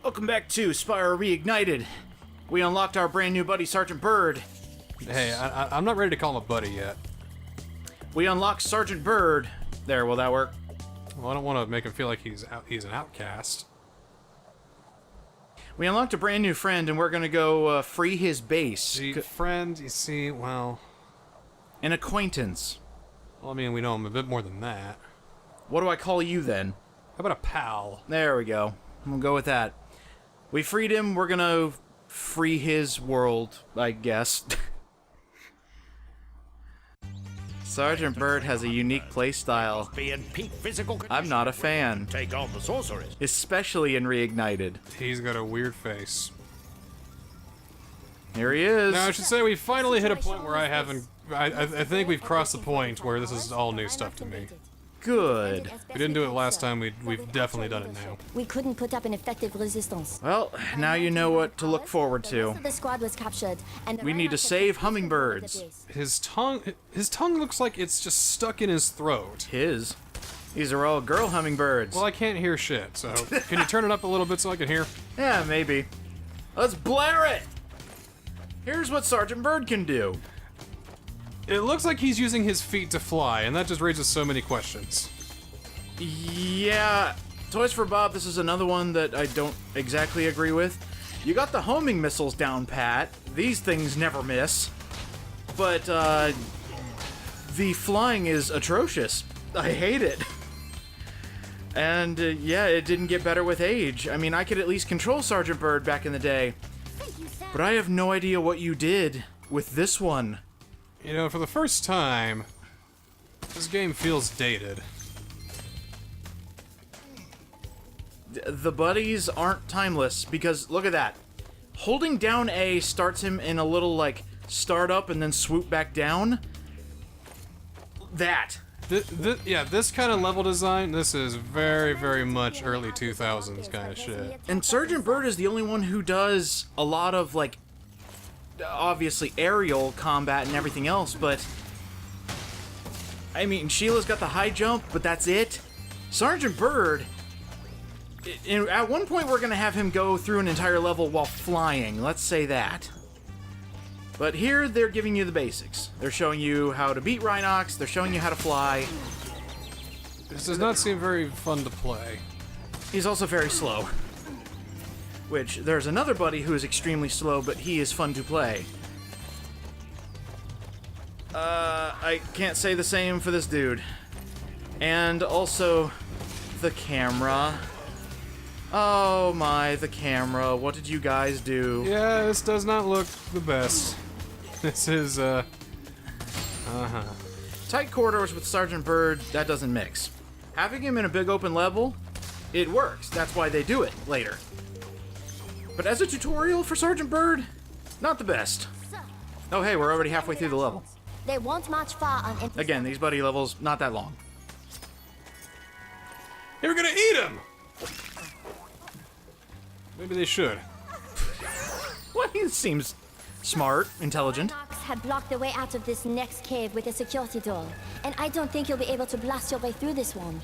Welcome back to Spyro Reignited. We unlocked our brand new buddy, Sergeant Bird. Hey, I'm not ready to call him a buddy yet. We unlocked Sergeant Bird. There, will that work? Well, I don't want to make him feel like he's an outcast. We unlocked a brand new friend, and we're gonna go free his base. See, friend, you see, well... An acquaintance. Well, I mean, we know him a bit more than that. What do I call you, then? How about a pal? There we go. We'll go with that. We freed him, we're gonna free his world, I guess. Sergeant Bird has a unique playstyle. I'm not a fan. Take on the sorceress. Especially in Reignited. He's got a weird face. Here he is. Now, I should say we finally hit a point where I haven't... I think we've crossed the point where this is all new stuff to me. Good. We didn't do it last time, we've definitely done it now. We couldn't put up an effective resistance. Well, now you know what to look forward to. The squad was captured, and We need to save hummingbirds. His tongue looks like it's just stuck in his throat. His? These are all girl hummingbirds. Well, I can't hear shit, so can you turn it up a little bit so I can hear? Yeah, maybe. Let's blare it! Here's what Sergeant Bird can do. It looks like he's using his feet to fly, and that just raises so many questions. Yeah, Toys for Bob, this is another one that I don't exactly agree with. You got the homing missiles down pat. These things never miss. But, the flying is atrocious. I hate it. And, yeah, it didn't get better with age. I mean, I could at least control Sergeant Bird back in the day. But I have no idea what you did with this one. You know, for the first time, this game feels dated. The buddies aren't timeless, because look at that. Holding down A starts him in a little, like, start up and then swoop back down. That. Yeah, this kind of level design, this is very, very much early 2000s kind of shit. And Sergeant Bird is the only one who does a lot of, like, obviously aerial combat and everything else, but I mean, Sheila's got the high jump, but that's it. Sergeant Bird, at one point we're gonna have him go through an entire level while flying, let's say that. But here they're giving you the basics. They're showing you how to beat Rhinox, they're showing you how to fly. This does not seem very fun to play. He's also very slow. Which, there's another buddy who is extremely slow, but he is fun to play. I can't say the same for this dude. And also, the camera. Oh my, the camera. What did you guys do? Yeah, this does not look the best. This is, Tight quarters with Sergeant Bird, that doesn't mix. Having him in a big open level, it works. That's why they do it later. But as a tutorial for Sergeant Bird, not the best. Oh hey, we're already halfway through the level. They won't march far on empty. Again, these buddy levels, not that long. They were gonna eat him! Maybe they should. Well, he seems smart, intelligent. Rhinox had blocked the way out of this next cave with a security door, and I don't think you'll be able to blast your way through this one.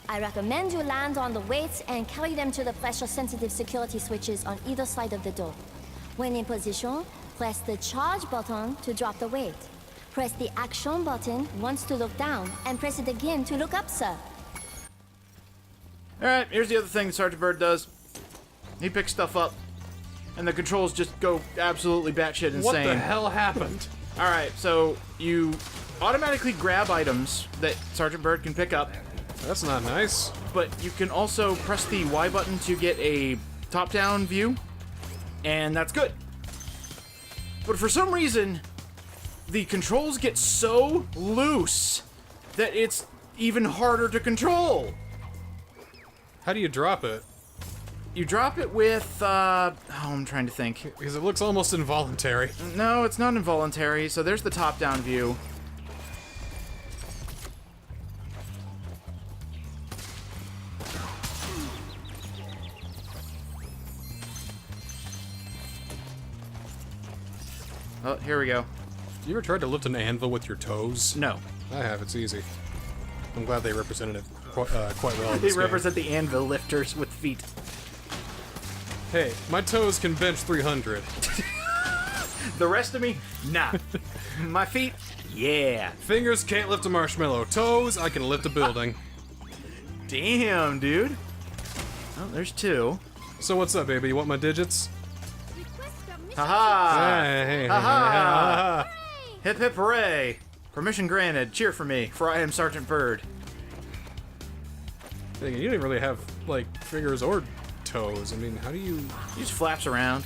I recommend you land on the weights and carry them to the pressure-sensitive security switches on either side of the door. When in position, press the charge button to drop the weight. Press the action button once to look down, and press it again to look up, sir. Alright, here's the other thing Sergeant Bird does. He picks stuff up, and the controls just go absolutely batshit insane. What the hell happened? Alright, so you automatically grab items that Sergeant Bird can pick up, That's not nice. but you can also press the Y button to get a top-down view, and that's good. But for some reason, the controls get so loose that it's even harder to control. How do you drop it? You drop it with, I'm trying to think. Because it looks almost involuntary. No, it's not involuntary, so there's the top-down view. Oh, here we go. You ever tried to lift an anvil with your toes? No. I have, it's easy. I'm glad they represented it quite well in They this game. represent the anvil lifters with feet. Hey, my toes can bench 300. The rest of me, nah. My feet, yeah. Fingers can't lift a marshmallow. Toes, I can lift a building. Damn, dude. Oh, there's 2. So what's up, baby? You want my digits? Haha! Hey, Ha-ha! Hip hip hooray! Permission granted. Cheer for me, for I am Sergeant Bird. You didn't really have, like, fingers or toes. I mean, how do you... He just flaps around.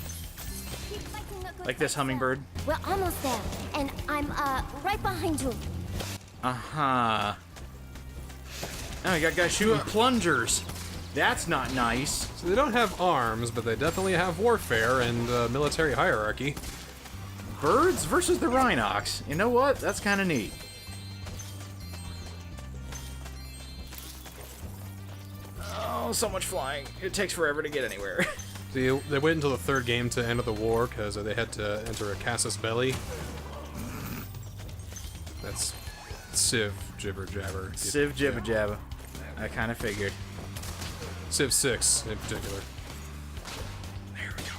Like this hummingbird. We're almost there, and I'm right behind you. Uh-huh. Oh, you got guys shooting plungers. That's not nice. So they don't have arms, but they definitely have warfare and military hierarchy. Birds versus the Rhinox. You know what? That's kind of neat. Oh, so much flying. It takes forever to get anywhere. They waited until the 3rd game to enter the war because they had to enter a casus belli. That's Civ jibber jabber. Civ jibba jabba. I kind of figured. Civ 6 in particular. There we go.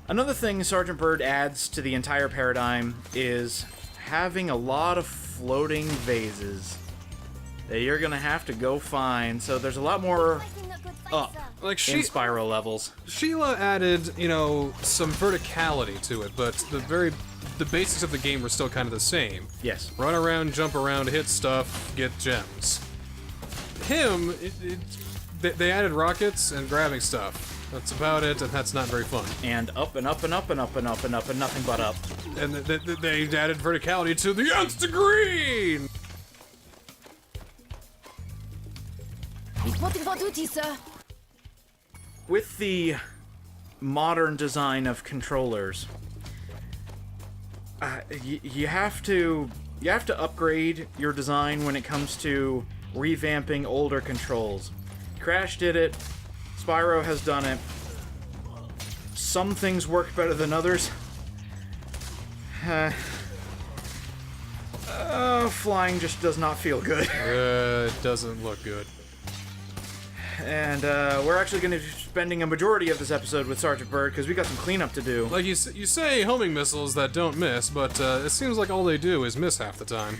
Another thing Sergeant Bird adds to the entire paradigm is having a lot of floating vases that you're gonna have to go find. So there's a lot more up Like in Spyro levels. Sheila added, you know, some verticality to it, but the basics of the game were still kind of the same. Yes. Run around, jump around, hit stuff, get gems. Him, they added rockets and grabbing stuff. That's about it, and that's not very fun. And up and up and up and up and up and up and nothing but up. And they added verticality to the nth degree! Reporting for duty, sir. With the modern design of controllers, you have to upgrade your design when it comes to revamping older controls. Crash did it. Spyro has done it. Some things work better than others. Flying just does not feel good. It doesn't look good. And we're actually going to be spending a majority of this episode with Sergeant Bird because we got some cleanup to do. Like you say homing missiles that don't miss, but it seems like all they do is miss half the time.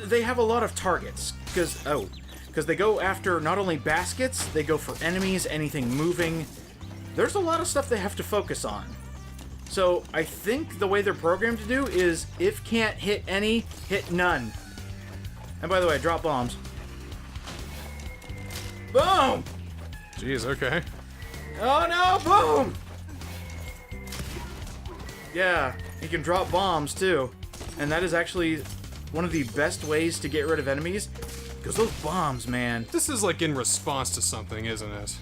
They have a lot of targets because they go after not only baskets, they go for enemies, anything moving. There's a lot of stuff they have to focus on. So I think the way they're programmed to do is if can't hit any, hit none. And by the way, drop bombs. Boom! Jeez, okay. Oh no, boom! Yeah, you can drop bombs too. And that is actually one of the best ways to get rid of enemies. Because those bombs, man. This is like in response to something, isn't it?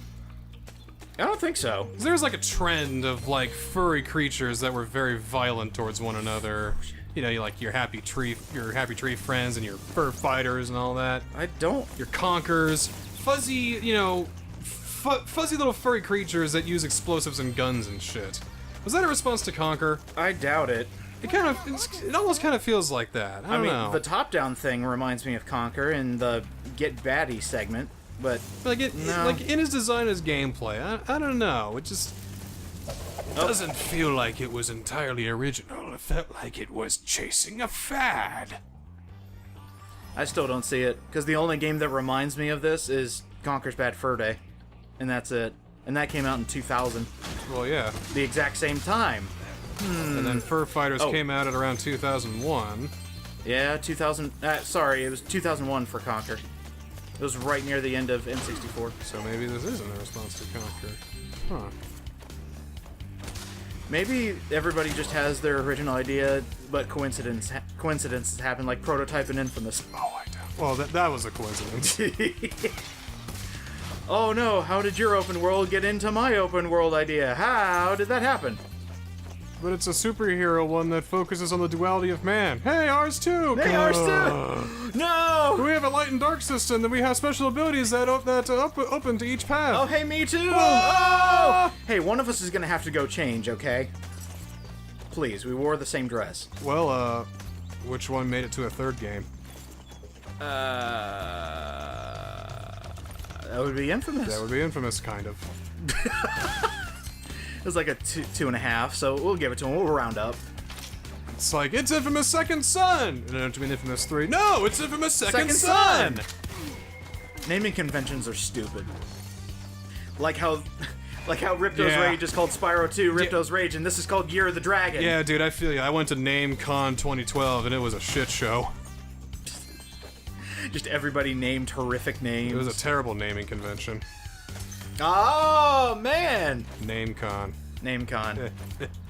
I don't think so. There's like a trend of like furry creatures that were very violent towards one another. You know, you like your happy tree friends and your fur fighters and all that. I don't. Your conkers, fuzzy, you know, fuzzy little furry creatures that use explosives and guns and shit. Was that a response to Conker? I doubt it. It almost kind of feels like that. I don't know. The top-down thing reminds me of Conker in the Get Batty segment, but like no. like in his design, his gameplay, I don't know. It just doesn't feel like it was entirely original. It felt like it was chasing a fad. I still don't see it, because the only game that reminds me of this is Conker's Bad Fur Day, and that's it. And that came out in 2000. Well, yeah. The exact same time. And then Fur Fighters came out at around 2001. Yeah, 2000. Sorry, it was 2001 for Conker. It was right near the end of N64. So maybe this isn't a response to Conker. Huh. Maybe everybody just has their original idea, but coincidences happen, like Prototype and Infamous. Oh, I doubt. Well, that was a coincidence. Oh no, how did your open world get into my open world idea? How did that happen? But it's a superhero one that focuses on the duality of man. Hey, ours too! Hey, ours too! No! We have a light and dark system, then we have special abilities that open to each path. Oh, hey, me too! Oh! Hey, one of us is gonna have to go change, okay? Please, we wore the same dress. Well, which one made it to a third game? That would be Infamous. That would be Infamous, kind of. It was like a 2.5, so we'll give it to him. We'll round up. It's like, it's Infamous Second Son! And then to be Infamous 3. No, it's Infamous Second Son! Naming conventions are stupid. Like how Ripto's Yeah. Rage is called Spyro 2, Ripto's Rage, and this is called Year of the Dragon. Yeah, dude, I feel you. I went to NameCon 2012 and it was a shit show. Just everybody named horrific names. It was a terrible naming convention. Oh, man! NameCon. NameCon.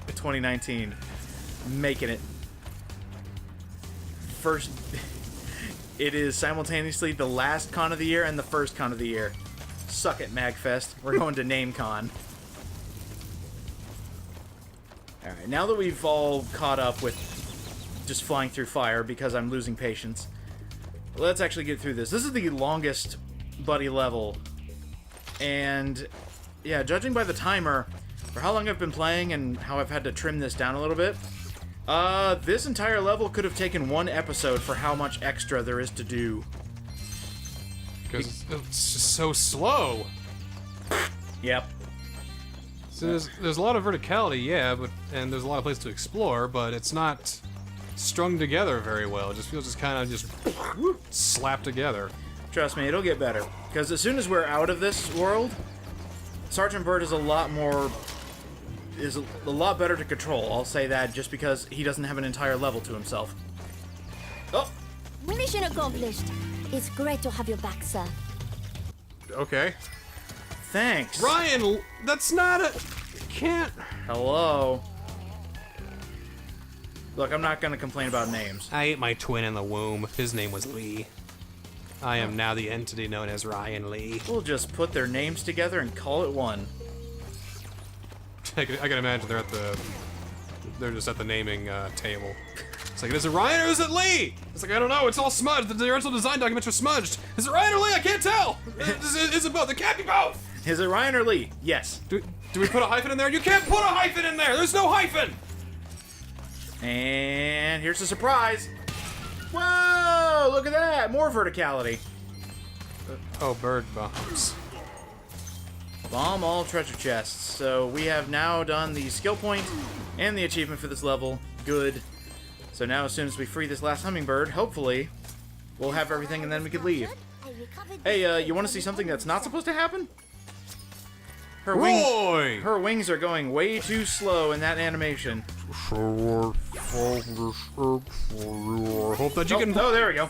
2019. Making it. First... It is simultaneously the last con of the year and the first con of the year. Suck it, MagFest. We're going to NameCon. Alright, now that we've all caught up with just flying through fire because I'm losing patience, let's actually get through this. This is the longest buddy level. And, yeah, judging by the timer, for how long I've been playing and how I've had to trim this down a little bit, this entire level could have taken one episode for how much extra there is to do. Because it's just so slow. Yep. So there's a lot of verticality, yeah, and there's a lot of places to explore, but it's not strung together very well. It just feels just kind of just slapped together. Trust me, it'll get better. Because as soon as we're out of this world, Sergeant Bird is a lot better to control. I'll say that just because he doesn't have an entire level to himself. Oh! Mission accomplished. It's great to have you back, sir. Okay. Thanks. Ryan, that's not a... Can't... Hello. Look, I'm not gonna complain about names. I ate my twin in the womb. His name was Lee. I am now the entity known as Ryan Lee. We'll just put their names together and call it one. I can imagine they're just at the naming table. It's like, is it Ryan or is it Lee? It's like, I don't know, it's all smudged. The original design documents are smudged. Is it Ryan or Lee? I can't tell! Is it both? It can't be both! Is it Ryan or Lee? Yes. Do we put a hyphen in there? You can't put a hyphen in there! There's no hyphen! And here's the surprise. Whoa! Look at that! More verticality. Oh, bird bombs. Bomb all treasure chests. So we have now done the skill point and the achievement for this level. Good. So now as soon as we free this last hummingbird, hopefully, we'll have everything and then we could leave. Hey, you want to see something that's not supposed to happen? Her wings are going way too slow in that animation. Hope that you can... Oh, there we go.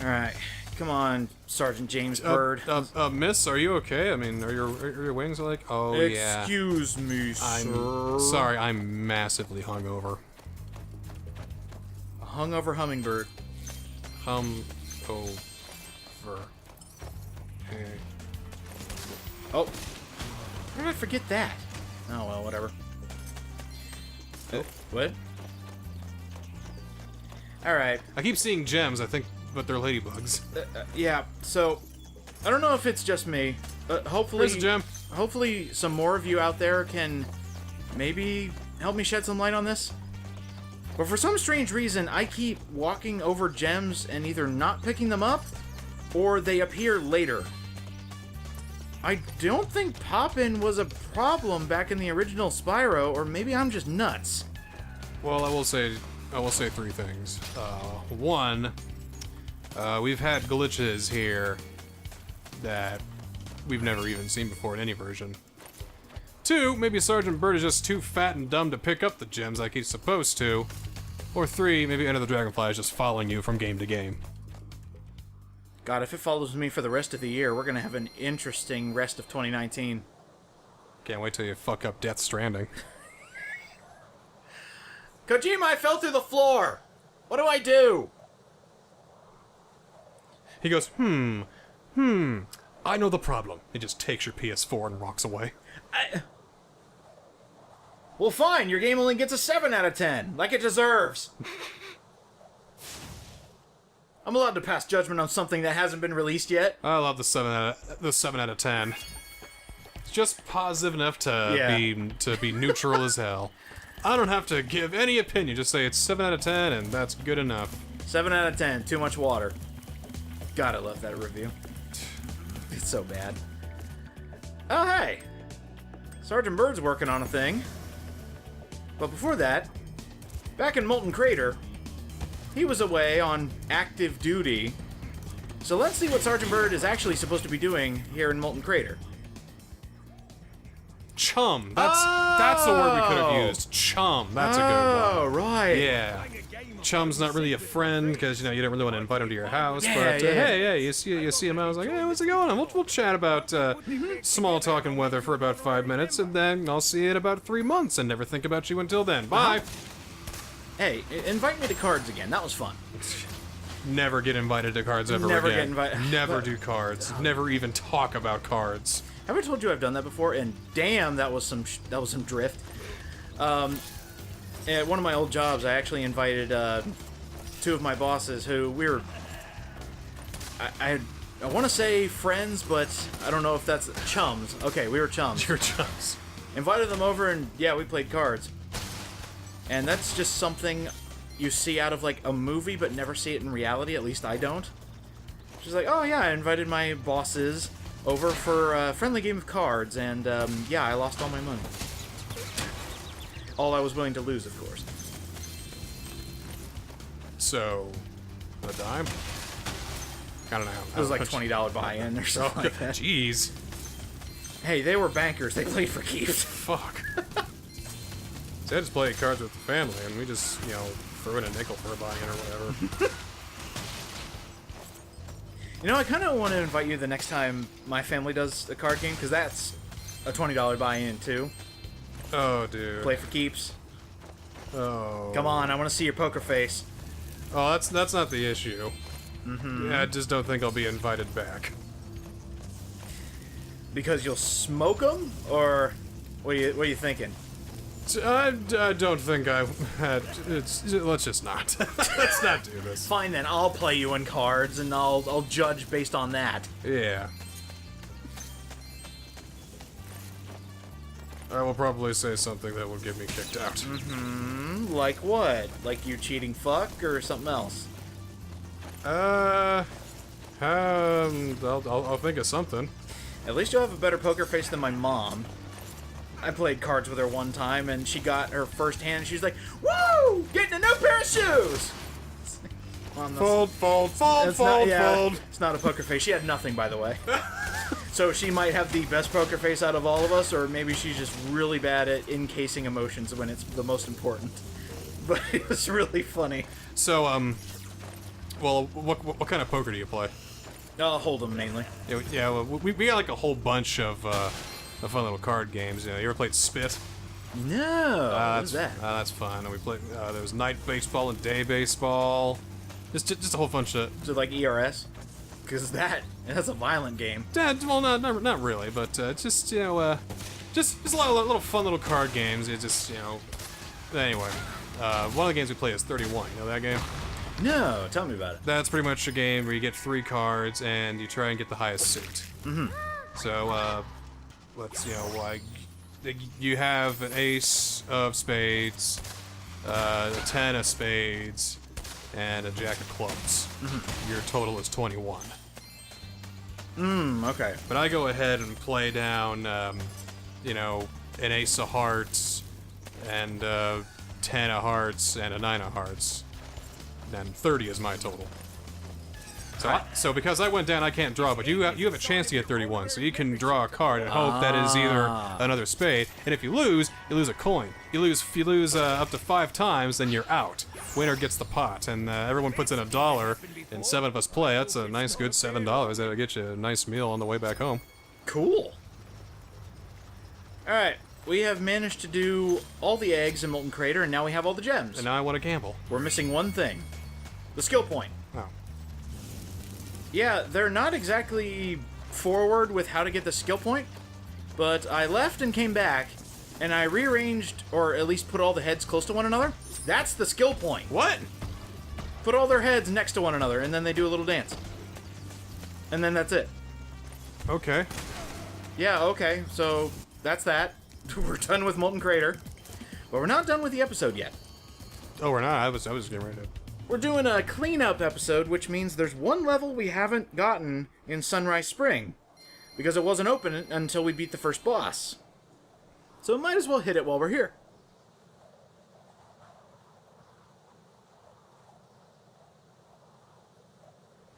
Alright, come on, Sergeant James Bird. Miss, are you okay? I mean, are your wings like... Oh, yeah. Excuse me, sir. Sorry, I'm massively hungover. A hungover hummingbird. Over. Hey. Oh. How did I forget that? Oh, well, whatever. Oh, what? Alright. I keep seeing gems, I think, but they're ladybugs. Yeah, so... I don't know if it's just me, but hopefully... Where's a gem? Hopefully some more of you out there can maybe help me shed some light on this. But for some strange reason, I keep walking over gems and either not picking them up, or they appear later. I don't think poppin' was a problem back in the original Spyro, or maybe I'm just nuts. Well, I will say three things. One, we've had glitches here that we've never even seen before in any version. Two, maybe Sergeant Bird is just too fat and dumb to pick up the gems like he's supposed to. Or three, maybe Enter the Dragonfly is just following you from game to game. God, if it follows me for the rest of the year, we're gonna have an interesting rest of 2019. Can't wait till you fuck up Death Stranding. Kojima, I fell through the floor! What do I do? He goes, I know the problem. He just takes your PS4 and walks away. Well, fine, your game only gets a 7 out of 10, like it deserves. I'm allowed to pass judgment on something that hasn't been released yet. I love the 7 out of 10. It's just positive enough to be neutral as hell. I don't have to give any opinion, just say it's 7 out of 10 and that's good enough. 7 out of 10. Too much water. God, I love that review. It's so bad. Oh, hey. Sergeant Bird's working on a thing. But before that, back in Molten Crater, he was away on active duty. So let's see what Sergeant Bird is actually supposed to be doing here in Molten Crater. Chum. That's the word we could have used. Chum. That's a good one. Oh, right. Yeah. Chum's not really a friend because you don't really want to invite him to your house. Yeah, but yeah. hey, you see him out. I was like, hey, what's going on? We'll chat about small talk and weather for about 5 minutes, and then I'll see you in about 3 months and never think about you until then. Bye. Hey, invite me to cards again. That was fun. Never get invited to cards ever Never again. get invited. Never do cards. Never even talk about cards. Have I told you I've done that before? And damn, that was some drift. At one of my old jobs, I actually invited 2 of my bosses who we were. I want to say friends, but I don't know if that's chums. Okay, we were chums. Your chums. Invited them over, and yeah, we played cards. And that's just something you see out of like a movie, but never see it in reality. At least I don't. She's like, oh yeah, I invited my bosses over for a friendly game of cards, and yeah, I lost all my money. All I was willing to lose, of course. So, a dime? I don't know. It was like $20 buy-in or something like that. Jeez. Hey, they were bankers. They played for keeps. Fuck. So I just played cards with the family, and we just, threw in a nickel for a buy-in or whatever. You know, I kind of want to invite you the next time my family does a card game, because that's a $20 buy-in, too. Oh, dude. Play for keeps. Oh. Come on, I want to see your poker face. Oh, that's not the issue. Yeah, I just don't think I'll be invited back. Because you'll smoke them? Or what are you thinking? I don't think I had... let's just not. Let's not do this. Fine then, I'll play you in cards, and I'll judge based on that. Yeah. I will probably say something that will get me kicked out. Like what? Like you cheating fuck, or something else? I'll think of something. At least you'll have a better poker face than my mom. I played cards with her one time, and she got her first hand, and she was like, "Woo! Getting a new pair of shoes!" Mom, Fold. It's not a poker face. She had nothing, by the way. So she might have the best poker face out of all of us, or maybe she's just really bad at encasing emotions when it's the most important. But it was really funny. So, well, what kind of poker do you play? I'll hold them mainly. Yeah, well, we got like a whole bunch of fun little card games. You ever played Spit? No. What is that? That's fun. And we played. There was night baseball and day baseball. Just a whole bunch of. Is it like ERS? Because that's a violent game. Yeah, well, not really, but just just a lot of little fun little card games. It just Anyway, one of the games we play is 31. You know that game? No, tell me about it. That's pretty much a game where you get 3 cards and you try and get the highest suit. So, let's like you have an ace of spades, a 10 of spades, and a jack of clubs. Your total is 21. Okay. But I go ahead and play down, an ace of hearts, and 10 of hearts, and a 9 of hearts. And 30 is my total. So because I went down, I can't draw, but you have a chance to get 31, so you can draw a card and hope that is either another spade. And if you lose a coin. If you lose up to 5 times, then you're out. Winner gets the pot, and everyone puts in $1, and 7 of us play. That's a nice, good $7. That'll get you a nice meal on the way back home. Cool. All right, we have managed to do all the eggs in Molten Crater, and now we have all the gems. And now I want to gamble. We're missing one thing: the skill point. Oh. Yeah, they're not exactly forward with how to get the skill point, but I left and came back, and I rearranged, or at least put all the heads close to one another. That's the skill point. What? Put all their heads next to one another, and then they do a little dance. And then that's it. Okay. Yeah, okay, so that's that. We're done with Molten Crater. But we're not done with the episode yet. Oh, we're not. I was getting ready to We're doing a cleanup episode, which means there's one level we haven't gotten in Sunrise Spring, because it wasn't open until we beat the first boss. So might as well hit it while we're here.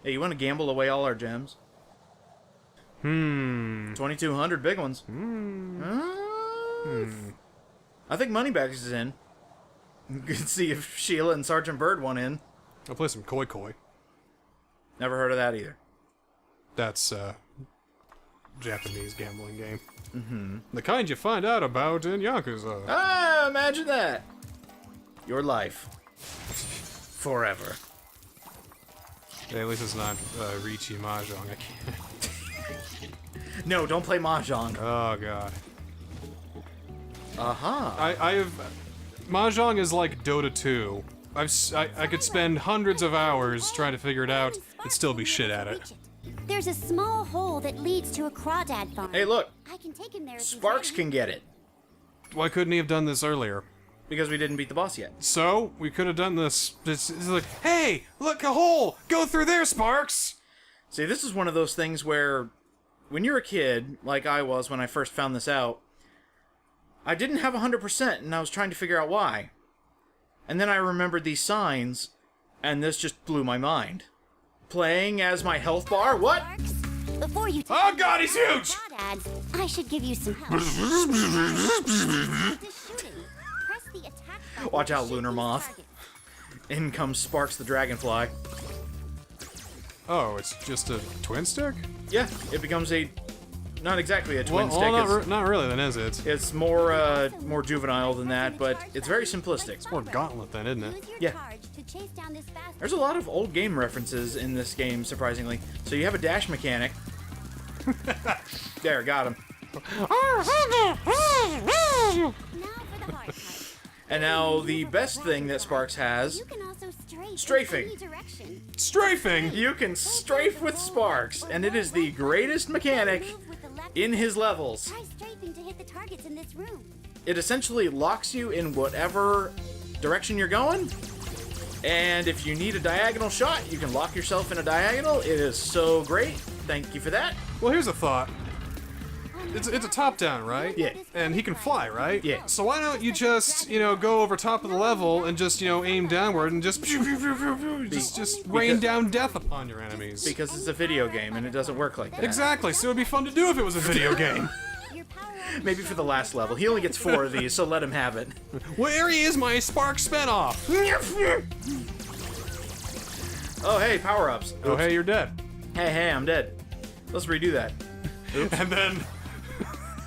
Hey, you want to gamble away all our gems? 2,200 big ones. I think Moneybags is in. You can see if Sheila and Sergeant Bird want in. I'll play some Koi Koi. Never heard of that either. That's Japanese gambling game. The kind you find out about in Yakuza. Ah, imagine that. Your life. Forever. Hey, at least it's not Riichi Mahjong. I can't. No, don't play Mahjong. Oh god. Aha. I have Mahjong is like Dota 2. I could spend hundreds of hours trying to figure it out and still be shit at it. There's a small hole that leads to a crawdad farm. Hey, look. I can take him there. if he's Sparx ready. can get it. Why couldn't he have done this earlier? Because we didn't beat the boss yet. So, we could have done this. It's like, hey, look, a hole! Go through there, Sparx! See, this is one of those things where, when you're a kid, like I was when I first found this out, I didn't have 100%, and I was trying to figure out why. And then I remembered these signs, and this just blew my mind. Playing as my health bar? What? Sparx, before you take Oh him god, to he's the huge! crawdads, I should give you some help. Just shooting. Press the attack button Watch to out, shoot Lunar these Moth. targets. In comes Sparx the Dragonfly. Oh, it's just a twin stick? Yeah, it becomes a... Not exactly a twin stick. Not really then, is it? It's more juvenile than that, but it's very simplistic. More Gauntlet then, isn't it? Use your Yeah. charge to chase down this fast. There's a lot of old game references in this game, surprisingly. So you have a dash mechanic. There, got him. Now for the hard part. And now the best thing that Sparx has, You can also strafe Strafing. in any direction. Strafing! you can strafe with Sparx, and it is the greatest mechanic Move with the left in his levels. Try strafing to hit the targets in this room. It essentially locks you in whatever direction you're going, and if you need a diagonal shot, you can lock yourself in a diagonal. It is so great. Thank you for that. Well, here's a thought. It's a top-down, right? Yeah. And he can fly, right? Yeah. So why don't you just, go over top of the level and just, aim downward and just just rain down death upon your enemies? Because it's a video game, and it doesn't work like that. Exactly, so it'd be fun to do if it was a video game. Your power-up Maybe for the last level. He only gets 4 of these, so let him have it. Where is my Sparx spinoff? Oh, hey, power-ups. Oh, hey, you're dead. Hey, I'm dead. Let's redo that. And then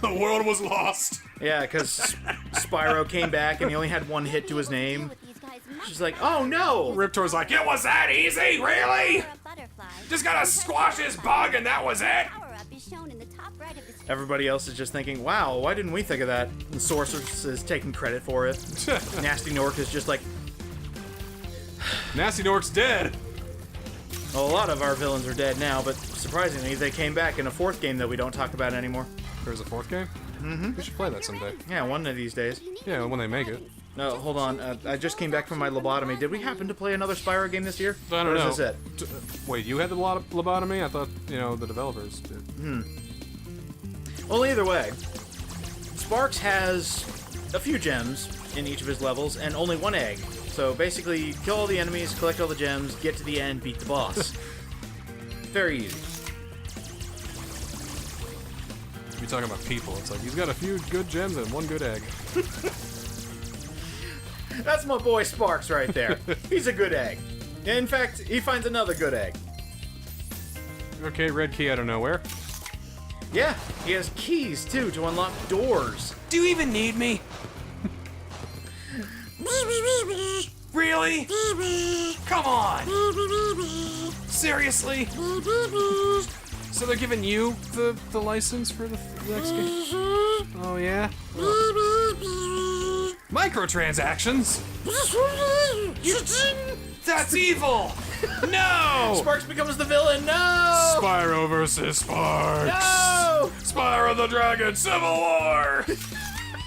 the world was lost. Yeah, because Spyro came back and he only had 1 hit to his name. with these guys much She's like, oh no! Riptor's like, it was that easy, really? for a butterfly. Just gotta squash his bug and that was it? Power-up is shown in the top right of the screen. Everybody else is just thinking, wow, why didn't we think of that? And Sorceress is taking credit for it. Nasty Nork is just like, Nasty Nork's dead. well, a lot of our villains are dead now, but surprisingly, they came back in a 4th game that we don't talk about anymore. There's a 4th game? Mm-hmm. We should play that someday. Yeah, one of these days. Yeah, when they make it. No, hold on. I just came back from my lobotomy. Did we happen to play another Spyro game this year? I don't Or know. is this it? Wait, you had the lobotomy? I thought, the developers did. Well, either way, Sparx has a few gems in each of his levels and only 1 egg. So basically, kill all the enemies, collect all the gems, get to the end, beat the boss. Very easy. You're talking about people. It's like, he's got a few good gems and 1 good egg. That's my boy Sparx right there. He's a good egg. In fact, he finds another good egg. Okay, red key out of nowhere. Yeah, he has keys too to unlock doors. Do you even need me? Really? Come on! Seriously? So they're giving you the license for the next game? Oh yeah? Microtransactions? That's evil! No! Sparx becomes the villain. No! Spyro versus Sparx! No! Spyro the Dragon Civil War!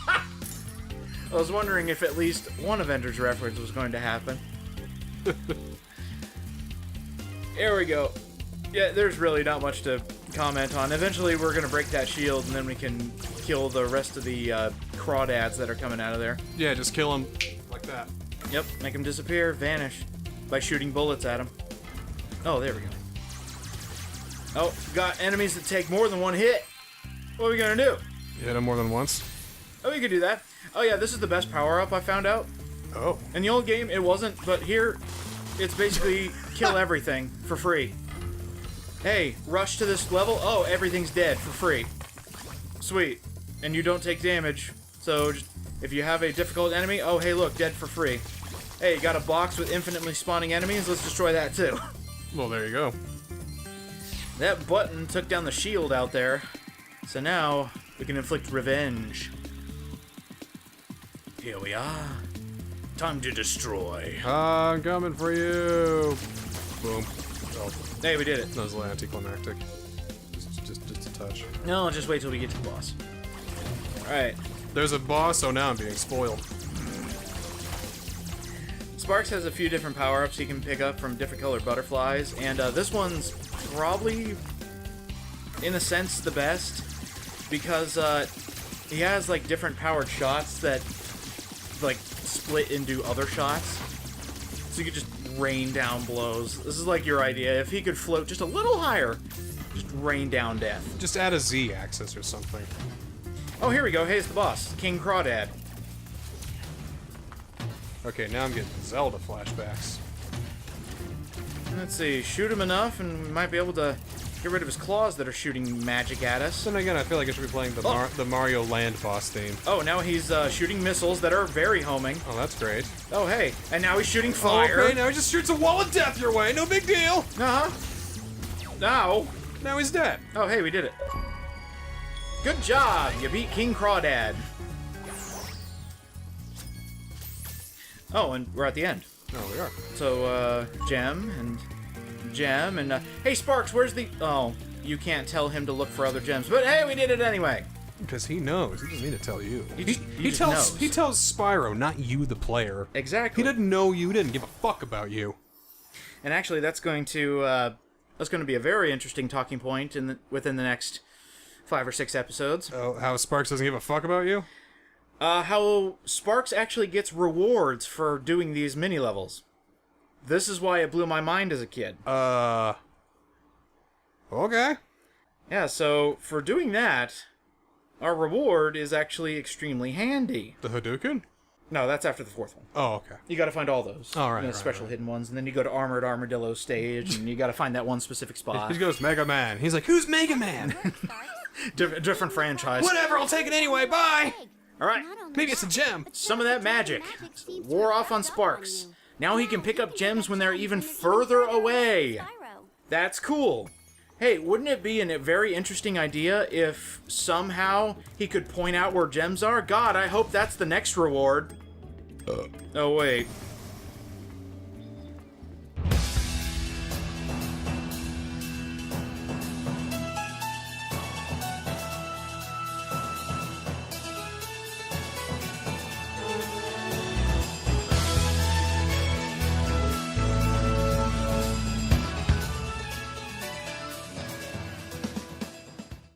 I was wondering if at least one Avengers reference was going to happen. There we go. Yeah, there's really not much to comment on. Eventually, we're gonna break that shield, and then we can kill the rest of the crawdads that are coming out of there. Yeah, just kill him like that. Yep, make them disappear, vanish, by shooting bullets at them. Oh, there we go. Oh, got enemies that take more than one hit. What are we gonna do? You hit him more than once? Oh, we could do that. Oh yeah, this is the best power-up I found out. Oh. In the old game, it wasn't, but here, it's basically kill everything for free. Hey, rush to this level. Oh, everything's dead for free. Sweet. And you don't take damage. So, just, if you have a difficult enemy, oh, hey, look, dead for free. Hey, you got a box with infinitely spawning enemies? Let's destroy that, too. Well, there you go. That button took down the shield out there. So now, we can inflict revenge. Here we are. Time to destroy. I'm coming for you. Boom. Oh, Hey, we did it. that was a little anticlimactic. Just a touch. No, just wait till we get to the boss. Alright. There's a boss, so now I'm being spoiled. Sparx has a few different power-ups you can pick up from different colored butterflies, and this one's probably, in a sense, the best, because he has, like, different powered shots that, like, split into other shots. So you could just rain down blows. This is like your idea. If he could float just a little higher, just rain down death. Just add a Z axis or something. Oh, here we go. Hey, it's the boss. King Crawdad. Okay, now I'm getting Zelda flashbacks. Let's see. Shoot him enough, and we might be able to get rid of his claws that are shooting magic at us. Then again, I feel like I should be playing the Mario Land boss theme. Oh, now he's shooting missiles that are very homing. Oh, that's great. Oh, hey. And now he's shooting fire. Okay, now he just shoots a wall of death your way. No big deal. Uh-huh. Now. Now he's dead. Oh, hey, we did it. Good job. You beat King Crawdad. Oh, and we're at the end. Oh, we are. So, gem, and... hey, Sparx, where's the... Oh, you can't tell him to look for other gems. But, hey, we did it anyway. Because he knows. He doesn't need to tell you. He just knows. He tells Spyro, not you, the player. Exactly. He didn't know you. He didn't give a fuck about you. And actually, that's going to be a very interesting talking point within the next 5 or 6 episodes. Oh, how Sparx doesn't give a fuck about you? How Sparx actually gets rewards for doing these mini-levels. This is why it blew my mind as a kid. Okay. Yeah, so for doing that, our reward is actually extremely handy. The Hadouken? No, that's after the 4th one. Oh, okay. You gotta find all those. Oh, right, right, special right. hidden ones, and then you go to Armored Armadillo stage, and you gotta find that one specific spot. He goes Mega Man. He's like, who's Mega Man? Different franchise. Whatever, I'll take it anyway. Bye. Alright, Maybe it's a gem. some of that magic wore off on Sparx. Now he can pick up gems when they're even further away. That's cool. Hey, wouldn't it be a very interesting idea if somehow he could point out where gems are? God, I hope that's the next reward. Oh, wait.